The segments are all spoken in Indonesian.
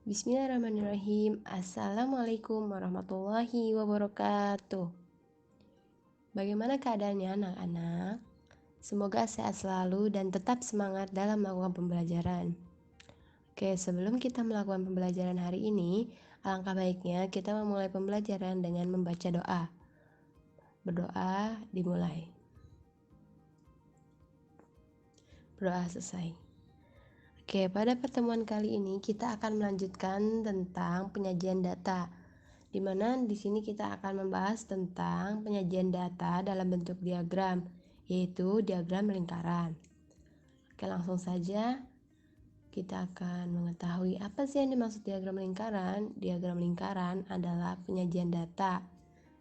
Bismillahirrahmanirrahim. Assalamualaikum warahmatullahi wabarakatuh. Bagaimana keadaannya anak-anak? Semoga sehat selalu dan tetap semangat dalam melakukan pembelajaran. Oke, sebelum kita melakukan pembelajaran hari ini, alangkah baiknya kita memulai pembelajaran dengan membaca doa. Berdoa dimulai. Berdoa selesai. Oke, pada pertemuan kali ini kita akan melanjutkan tentang penyajian data, di mana di sini kita akan membahas tentang penyajian data dalam bentuk diagram, yaitu diagram lingkaran. Oke, langsung saja kita akan mengetahui apa sih yang dimaksud diagram lingkaran. Diagram lingkaran adalah penyajian data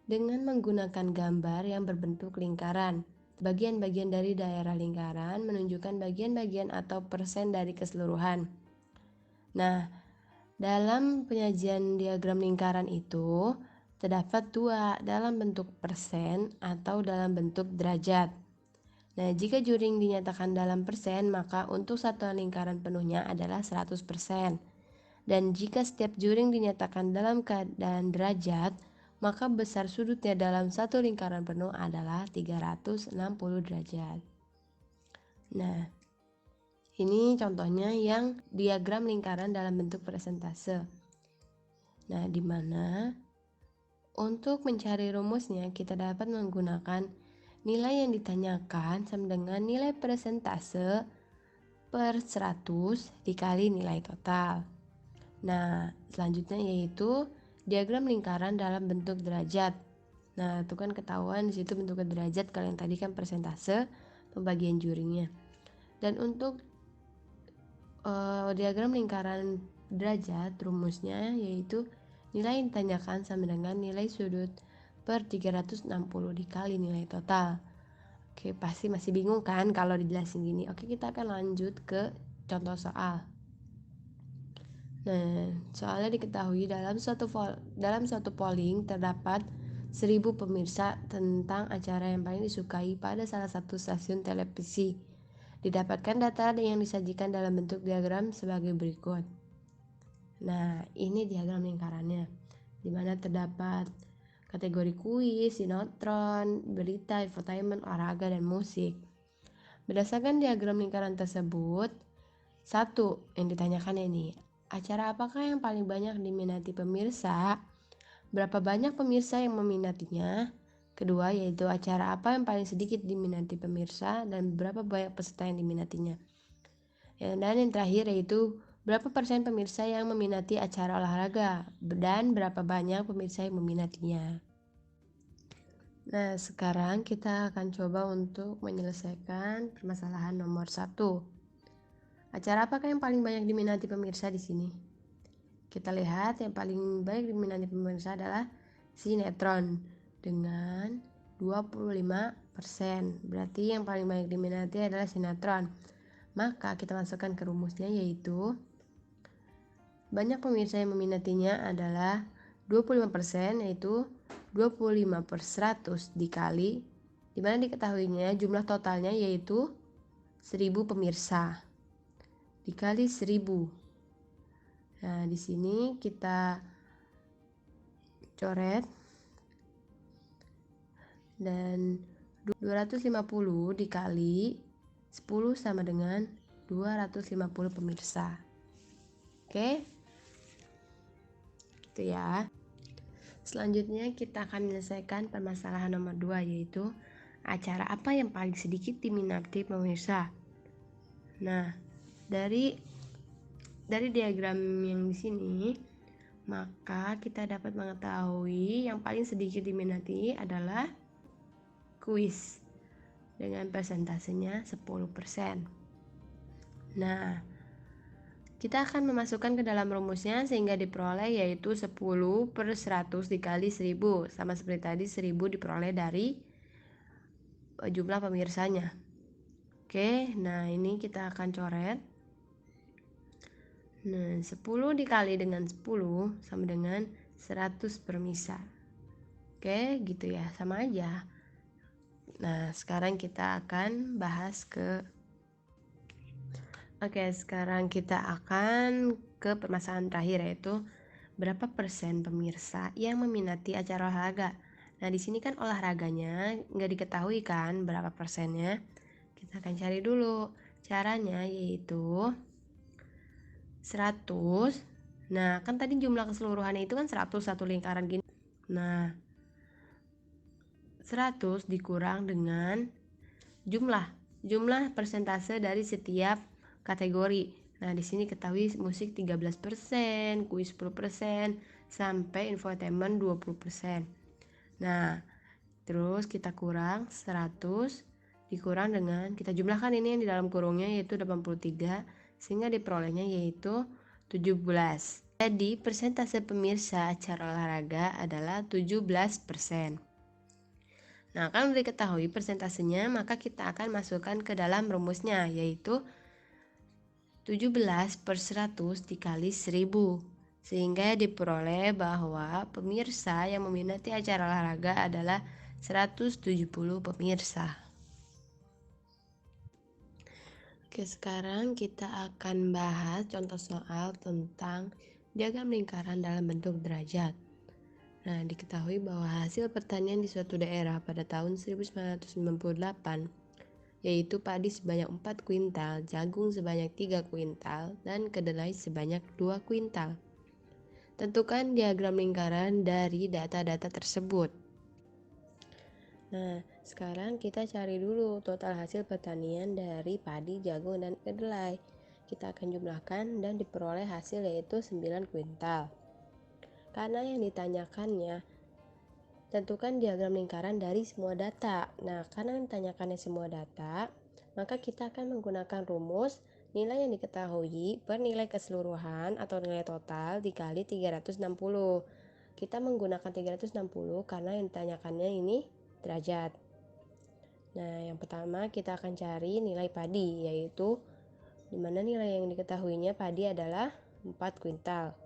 dengan menggunakan gambar yang berbentuk lingkaran. Bagian-bagian dari daerah lingkaran menunjukkan bagian-bagian atau persen dari keseluruhan. Nah, dalam penyajian diagram lingkaran itu terdapat dua, dalam bentuk persen atau dalam bentuk derajat. Nah, jika juring dinyatakan dalam persen, maka untuk satuan lingkaran penuhnya adalah 100%. Dan jika setiap juring dinyatakan dalam keadaan derajat, maka besar sudutnya dalam satu lingkaran penuh adalah 360 derajat. Nah, ini contohnya yang diagram lingkaran dalam bentuk persentase. Nah, di mana untuk mencari rumusnya kita dapat menggunakan nilai yang ditanyakan sama dengan nilai persentase per 100 dikali nilai total. Nah, selanjutnya yaitu diagram lingkaran dalam bentuk derajat. Nah, itu kan ketahuan di situ bentuk derajat, kalau yang tadi kan persentase pembagian juringnya. Dan untuk diagram lingkaran derajat, rumusnya yaitu nilai yang ditanyakan sama dengan nilai sudut per 360 dikali nilai total. Oke, pasti masih bingung kan kalau dijelasin gini. Oke, kita akan lanjut ke contoh soal. Nah, soalnya diketahui dalam suatu polling terdapat 1000 pemirsa tentang acara yang paling disukai pada salah satu stasiun televisi. Didapatkan data yang disajikan dalam bentuk diagram sebagai berikut. Nah, ini diagram lingkarannya, di mana terdapat kategori kuis, sinetron, berita, infotainment, olahraga, dan musik. Berdasarkan diagram lingkaran tersebut, satu yang ditanyakan ini, acara apakah yang paling banyak diminati pemirsa? Berapa banyak pemirsa yang meminatinya? Kedua, yaitu acara apa yang paling sedikit diminati pemirsa dan berapa banyak peserta yang diminatinya? Dan yang terakhir yaitu berapa persen pemirsa yang meminati acara olahraga dan berapa banyak pemirsa yang meminatinya? Nah, sekarang kita akan coba untuk menyelesaikan permasalahan nomor 1. Acara apakah yang paling banyak diminati pemirsa di sini? Kita lihat yang paling banyak diminati pemirsa adalah sinetron dengan 25%. Berarti yang paling banyak diminati adalah sinetron. Maka kita masukkan ke rumusnya yaitu banyak pemirsa yang meminatinya adalah 25%, yaitu 25 per 100 dikali, dimana diketahuinya jumlah totalnya yaitu 1000 pemirsa dikali 1000. Nah, di sini kita coret, dan 250 dikali 10 sama dengan 250 pemirsa. Oke, gitu ya. Selanjutnya kita akan menyelesaikan permasalahan nomor 2, yaitu acara apa yang paling sedikit diminati pemirsa. Nah, dari diagram yang di sini, maka kita dapat mengetahui yang paling sedikit diminati adalah kuis dengan persentasenya 10%. Nah, kita akan memasukkan ke dalam rumusnya sehingga diperoleh yaitu 10 per 100 dikali 10. Sama seperti tadi, 1000 diperoleh dari jumlah pemirsanya. Oke, nah ini kita akan coret. Nah, 10 dikali dengan 10 sama dengan 100 pemirsa. Oke, gitu ya, sama aja. Nah, sekarang kita akan bahas sekarang kita akan ke permasalahan terakhir, yaitu berapa persen pemirsa yang meminati acara olahraga. Nah, di sini kan olahraganya nggak diketahui kan berapa persennya. Kita akan cari dulu. Caranya yaitu 100. Nah, kan tadi jumlah keseluruhannya itu kan 100, satu lingkaran gini. Nah, 100 dikurang dengan jumlah persentase dari setiap kategori. Nah, di sini ketahui musik 13%, kuis 10%, sampai infotainment 20%. Nah, terus kita kurang 100 dikurang dengan, kita jumlahkan ini yang di dalam kurungnya yaitu 83, sehingga diperolehnya yaitu 17. Jadi persentase pemirsa acara olahraga adalah 17%. Nah, kalau diketahui persentasenya, maka kita akan masukkan ke dalam rumusnya, yaitu 17/100 dikali 1000. Sehingga diperoleh bahwa pemirsa yang meminati acara olahraga adalah 170 pemirsa. Oke, sekarang kita akan bahas contoh soal tentang diagram lingkaran dalam bentuk derajat. Nah, diketahui bahwa hasil pertanian di suatu daerah pada tahun 1998 yaitu padi sebanyak 4 kuintal, jagung sebanyak 3 kuintal, dan kedelai sebanyak 2 kuintal. Tentukan diagram lingkaran dari data-data tersebut. Nah, sekarang kita cari dulu total hasil pertanian dari padi, jagung, dan kedelai. Kita akan jumlahkan dan diperoleh hasil yaitu 9 kuintal. Karena yang ditanyakannya, tentukan diagram lingkaran dari semua data. Nah, karena ditanyakannya semua data, maka kita akan menggunakan rumus nilai yang diketahui per nilai keseluruhan atau nilai total dikali 360. Kita menggunakan 360 karena yang ditanyakannya ini derajat. Nah, yang pertama kita akan cari nilai padi, yaitu dimana nilai yang diketahuinya padi adalah 4 kuintal.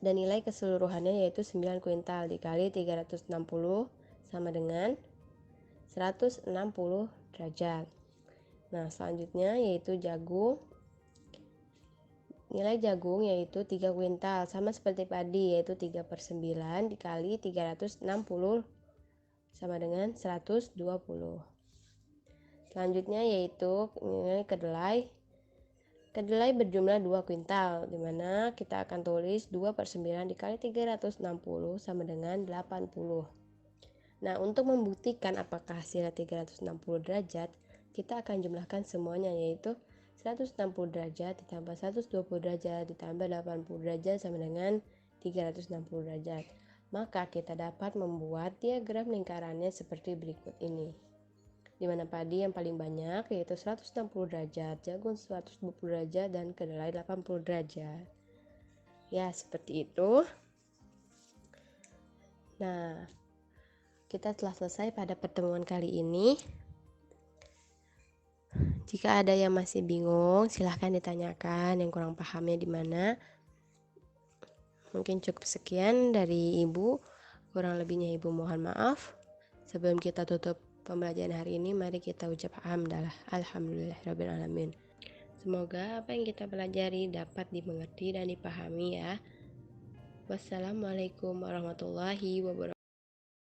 Dan nilai keseluruhannya yaitu 9 kuintal dikali 360 sama dengan 160 derajat. Nah, selanjutnya yaitu jagung. Nilai jagung yaitu 3 kuintal, sama seperti padi yaitu 3/9 dikali 360 sama dengan 120. Selanjutnya yaitu nilai kedelai. Kedelai berjumlah 2 kuintal, dimana kita akan tulis 2/9 dikali 360 sama dengan 80. Nah, untuk membuktikan apakah hasilnya 360 derajat, kita akan jumlahkan semuanya, yaitu 160 derajat ditambah 120 derajat ditambah 80 derajat sama dengan 360 derajat. Maka kita dapat membuat diagram lingkarannya seperti berikut ini. Di mana padi yang paling banyak yaitu 160 derajat, jagung 120 derajat, dan kedelai 80 derajat. Ya, seperti itu. Nah, kita telah selesai pada pertemuan kali ini. Jika ada yang masih bingung, silahkan ditanyakan yang kurang pahamnya di mana. Mungkin cukup sekian dari Ibu. Kurang lebihnya Ibu mohon maaf. Sebelum kita tutup pembelajaran hari ini, mari kita ucap hamdalah. Alhamdulillahirrabbilalamin. Semoga apa yang kita pelajari dapat dimengerti dan dipahami ya. Wassalamualaikum warahmatullahi wabarakatuh.